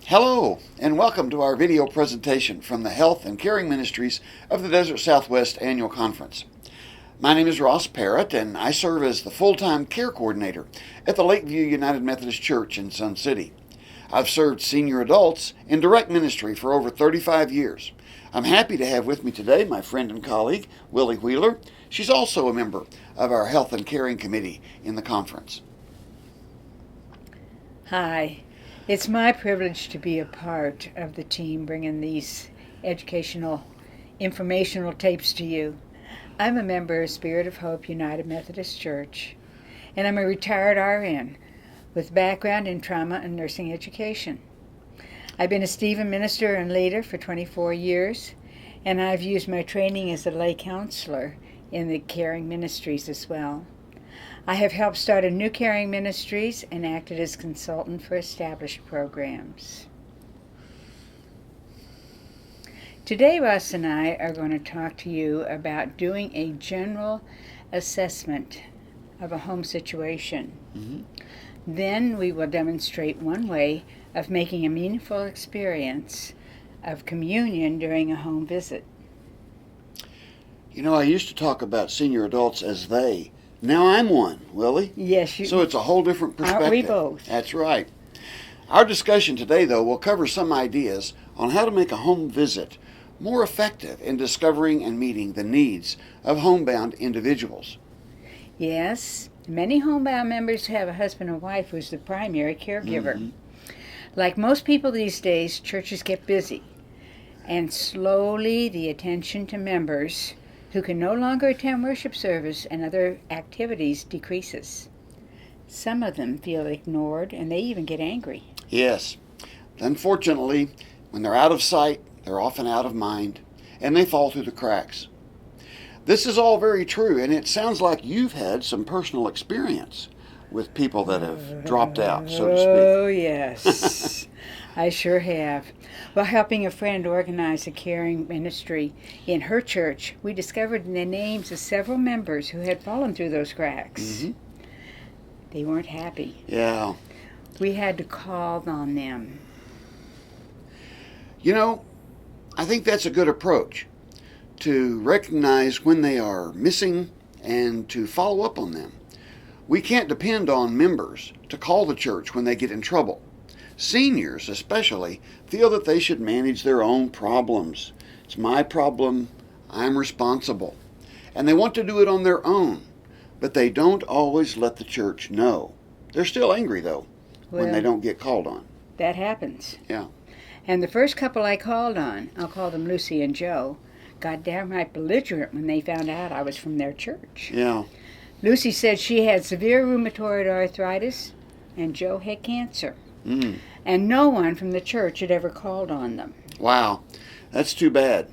Hello, and welcome to our video presentation from the Health and Caring Ministries of the Desert Southwest Annual Conference. My name is Ross Parrot, and I serve as the full-time care coordinator at the Lakeview United Methodist Church in Sun City. I've served senior adults in direct ministry for over 35 years. I'm happy to have with me today my friend and colleague, Willi Wheeler. She's also a member of our Health and Caring Committee in the conference. Hi. It's my privilege to be a part of the team bringing these educational, informational tapes to you. I'm a member of Spirit of Hope United Methodist Church, and I'm a retired RN with background in trauma and nursing education. I've been a Stephen minister and leader for 24 years, and I've used my training as a lay counselor in the Caring Ministries as well. I have helped start a new Caring Ministries and acted as consultant for established programs. Today, Ross and I are going to talk to you about doing a general assessment of a home situation. Then we will demonstrate one way of making a meaningful experience of communion during a home visit. You know, I used to talk about senior adults as they. Now I'm one, Willi. Yes, you. So it's a whole different perspective. Aren't we both? That's right. Our discussion today, though, will cover some ideas on how to make a home visit more effective in discovering and meeting the needs of homebound individuals. Yes, many homebound members have a husband or wife who's the primary caregiver. Like most people these days, churches get busy, and slowly the attention to members who can no longer attend worship service and other activities decreases. Some of them feel ignored, and they even get angry. Yes. Unfortunately, when they're out of sight, they're often out of mind, and they fall through the cracks. This is all very true, and it sounds like you've had some personal experience with people that have dropped out, so to speak. Oh, yes. I sure have. While helping a friend organize a caring ministry in her church, we discovered the names of several members who had fallen through those cracks. They weren't happy. Yeah. We had to call on them. You know, I think that's a good approach, to recognize when they are missing and to follow up on them. We can't depend on members to call the church when they get in trouble. Seniors, especially, feel that they should manage their own problems. It's my problem, I'm responsible. And they want to do it on their own, but they don't always let the church know. They're still angry, though, when they don't get called on. That happens. Yeah. And the first couple I called on, I'll call them Lucy and Joe, got downright belligerent when they found out I was from their church. Yeah. Lucy said she had severe rheumatoid arthritis, and Joe had cancer. And no one from the church had ever called on them. Wow, that's too bad.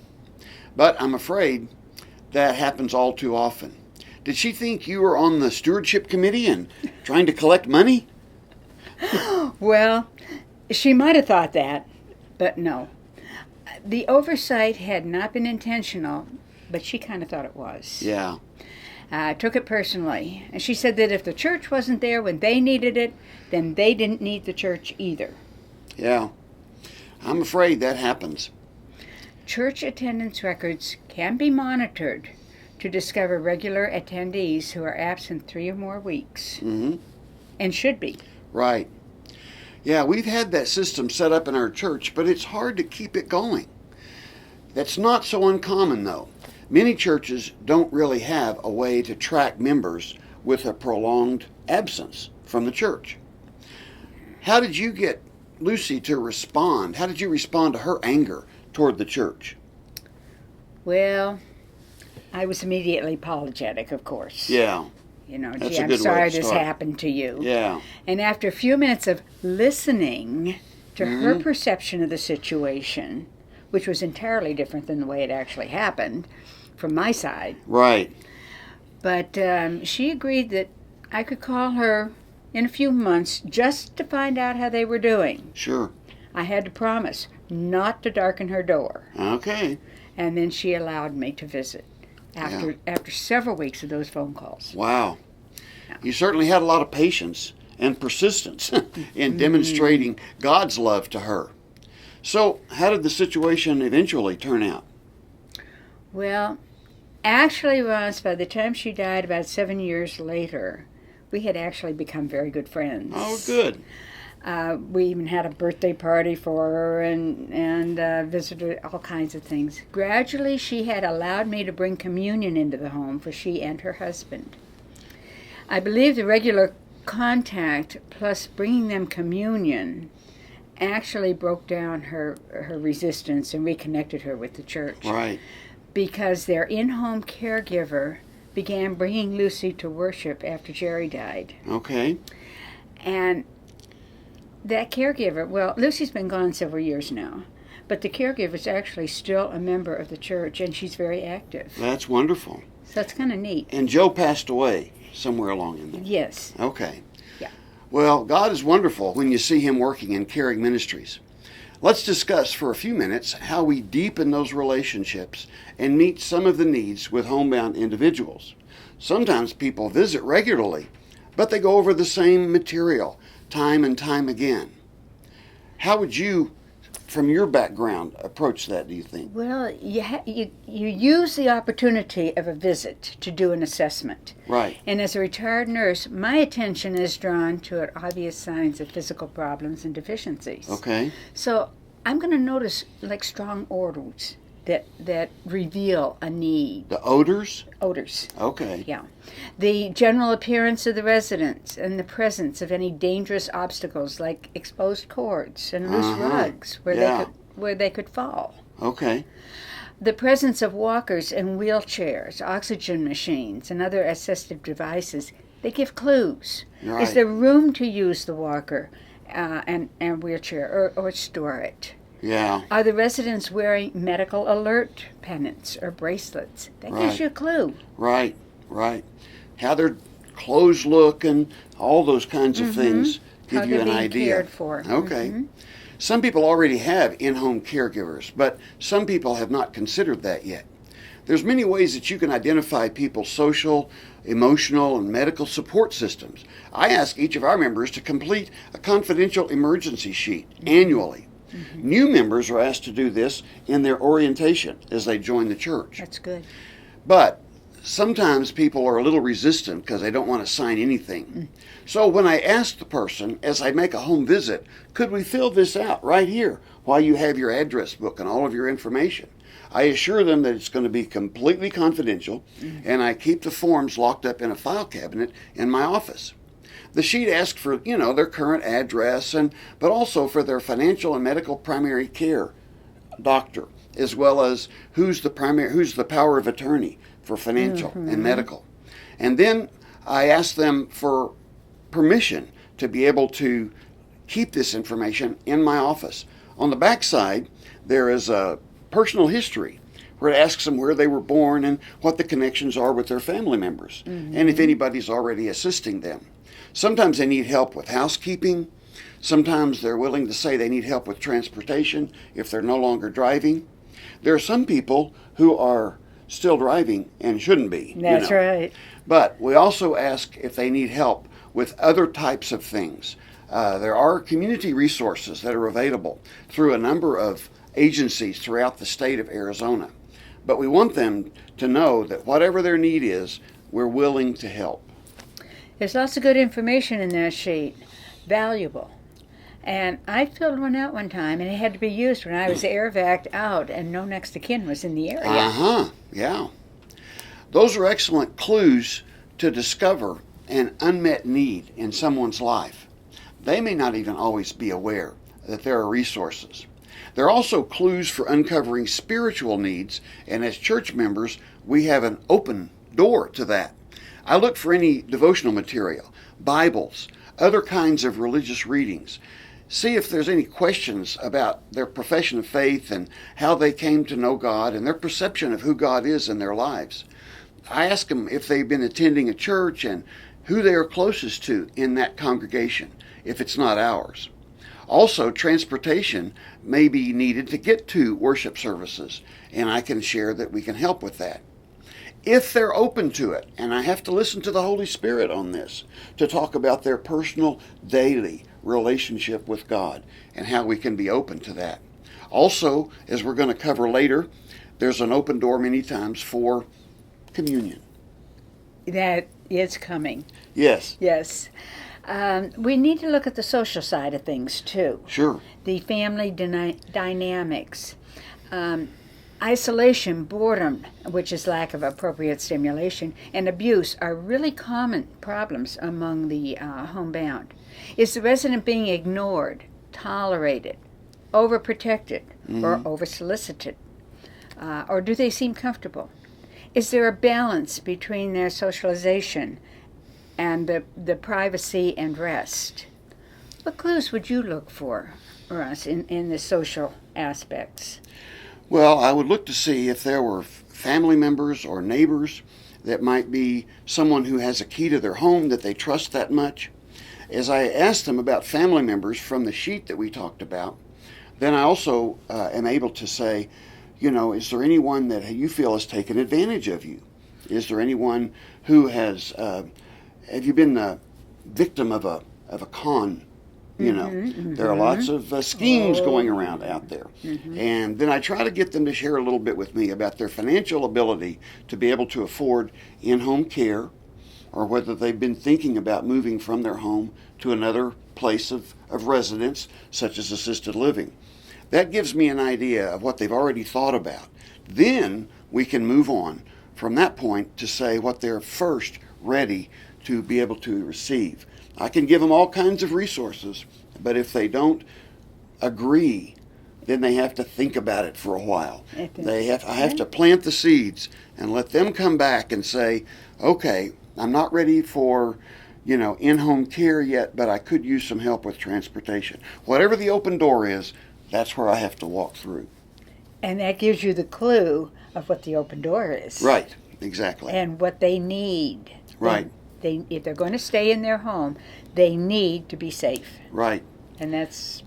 But I'm afraid that happens all too often. Did she think you were on the stewardship committee and trying to collect money? Well, she might have thought that, but no. The oversight had not been intentional, but she kind of thought it was. Yeah. I took it personally. And she said that if the church wasn't there when they needed it, then they didn't need the church either. Yeah. I'm afraid that happens. Church attendance records can be monitored to discover regular attendees who are absent 3 or more weeks. And should be. Right. Yeah, we've had that system set up in our church, but it's hard to keep it going. That's not so uncommon, though. Many churches don't really have a way to track members with a prolonged absence from the church. How did you get Lucy to respond? How did you respond to her anger toward the church? Well, I was immediately apologetic, of course. Yeah. You know, That's gee, a I'm good way sorry to this start. happened to you. Yeah. And after a few minutes of listening to her perception of the situation, which was entirely different than the way it actually happened from my side. Right. But she agreed that I could call her in a few months just to find out how they were doing. Sure. I had to promise not to darken her door. Okay. And then she allowed me to visit after several weeks of those phone calls. Wow. You certainly had a lot of patience and persistence in demonstrating God's love to her. So, how did the situation eventually turn out? Well, actually, Ross, by the time she died about 7 years later, we had actually become very good friends. Oh, good. We even had a birthday party for her and visited all kinds of things. Gradually, she had allowed me to bring communion into the home for she and her husband. I believe the regular contact plus bringing them communion actually broke down her resistance and reconnected her with the church. Right. Because their in-home caregiver began bringing Lucy to worship after Jerry died. Okay. And that caregiver, well, Lucy's been gone several years now, but the caregiver is actually still a member of the church, and she's very active. That's wonderful. So that's kind of neat. And Joe passed away somewhere along in there. Yes. Okay. Yeah. Well, God is wonderful when you see Him working in caring ministries. Let's discuss for a few minutes how we deepen those relationships and meet some of the needs with homebound individuals. Sometimes people visit regularly, but they go over the same material time and time again. How would you, from your background, approach that, do you think? Well, you use the opportunity of a visit to do an assessment. Right. And as a retired nurse, my attention is drawn to obvious signs of physical problems and deficiencies. Okay. So I'm going to notice like strong odors that reveal a need. The odors? Odors. Okay. Yeah. The general appearance of the residents and the presence of any dangerous obstacles like exposed cords and loose rugs where they could fall. Okay. The presence of walkers and wheelchairs, oxygen machines, and other assistive devices, they give clues. Right. Is there room to use the walker and wheelchair or store it? Yeah. Are the residents wearing medical alert pennants or bracelets? That gives you a clue. Right, right. How their clothes look and all those kinds of things give How you they're an being idea. cared for. Okay. Some people already have in-home caregivers, but some people have not considered that yet. There's many ways that you can identify people's social, emotional, and medical support systems. I ask each of our members to complete a confidential emergency sheet annually. New members are asked to do this in their orientation as they join the church. That's good. But sometimes people are a little resistant because they don't want to sign anything. So when I ask the person, as I make a home visit, could we fill this out right here while you have your address book and all of your information? I assure them that it's going to be completely confidential, and I keep the forms locked up in a file cabinet in my office. The sheet asks for, their current address, but also for their financial and medical primary care doctor, as well as who's the power of attorney for financial and medical. And then I ask them for permission to be able to keep this information in my office. On the back side, there is a personal history where it asks them where they were born and what the connections are with their family members, and if anybody's already assisting them. Sometimes they need help with housekeeping. Sometimes they're willing to say they need help with transportation if they're no longer driving. There are some people who are still driving and shouldn't be. That's right. But we also ask if they need help with other types of things. There are community resources that are available through a number of agencies throughout the state of Arizona. But we want them to know that whatever their need is, we're willing to help. There's lots of good information in that sheet. Valuable. And I filled one out one time, and it had to be used when I was air vac'd out and no next of kin was in the area. Yeah. Those are excellent clues to discover an unmet need in someone's life. They may not even always be aware that there are resources. There are also clues for uncovering spiritual needs, and as church members, we have an open door to that. I look for any devotional material, Bibles, other kinds of religious readings. See if there's any questions about their profession of faith and how they came to know God and their perception of who God is in their lives. I ask them if they've been attending a church and who they are closest to in that congregation, if it's not ours. Also, transportation may be needed to get to worship services, and I can share that we can help with that. If they're open to it, and I have to listen to the Holy Spirit on this, to talk about their personal, daily relationship with God and how we can be open to that. Also, as we're going to cover later, there's an open door many times for communion. That is coming. Yes. Yes. We need to look at the social side of things, too. Sure. The family dynamics. Isolation, boredom, which is lack of appropriate stimulation, and abuse are really common problems among the homebound. Is the resident being ignored, tolerated, overprotected, or oversolicited? Or do they seem comfortable? Is there a balance between their socialization and the privacy and rest? What clues would you look for, Russ, in the social aspects? Well, I would look to see if there were family members or neighbors that might be someone who has a key to their home that they trust that much. As I asked them about family members from the sheet that we talked about, then I also am able to say, is there anyone that you feel has taken advantage of you? Is there anyone who has, have you been the victim of a con? There are lots of schemes going around out there. And then I try to get them to share a little bit with me about their financial ability to be able to afford in-home care, or whether they've been thinking about moving from their home to another place of residence, such as assisted living. That gives me an idea of what they've already thought about. Then we can move on from that point to say what they're first ready to be able to receive. I can give them all kinds of resources, but if they don't agree, then they have to think about it for a while. I have to plant the seeds and let them come back and say, okay, I'm not ready for, in-home care yet, but I could use some help with transportation. Whatever the open door is, that's where I have to walk through. And that gives you the clue of what the open door is. Right, exactly. And what they need. Right. If they're going to stay in their home, they need to be safe. Right. And that's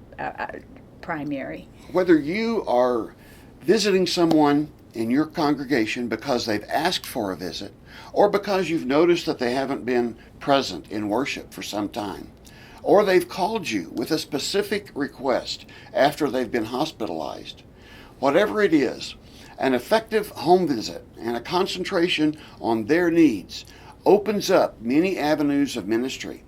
primary. Whether you are visiting someone in your congregation because they've asked for a visit, or because you've noticed that they haven't been present in worship for some time, or they've called you with a specific request after they've been hospitalized, whatever it is, an effective home visit and a concentration on their needs opens up many avenues of ministry.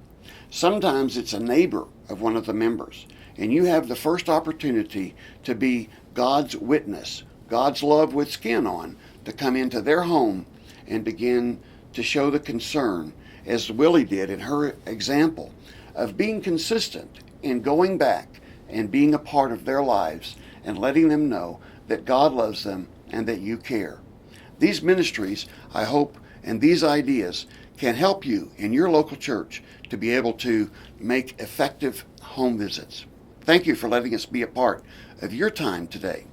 Sometimes it's a neighbor of one of the members, and you have the first opportunity to be God's witness, God's love with skin on, to come into their home and begin to show the concern, as Willi did in her example, of being consistent in going back and being a part of their lives and letting them know that God loves them and that you care. These ministries, I hope, and these ideas can help you in your local church to be able to make effective home visits. Thank you for letting us be a part of your time today.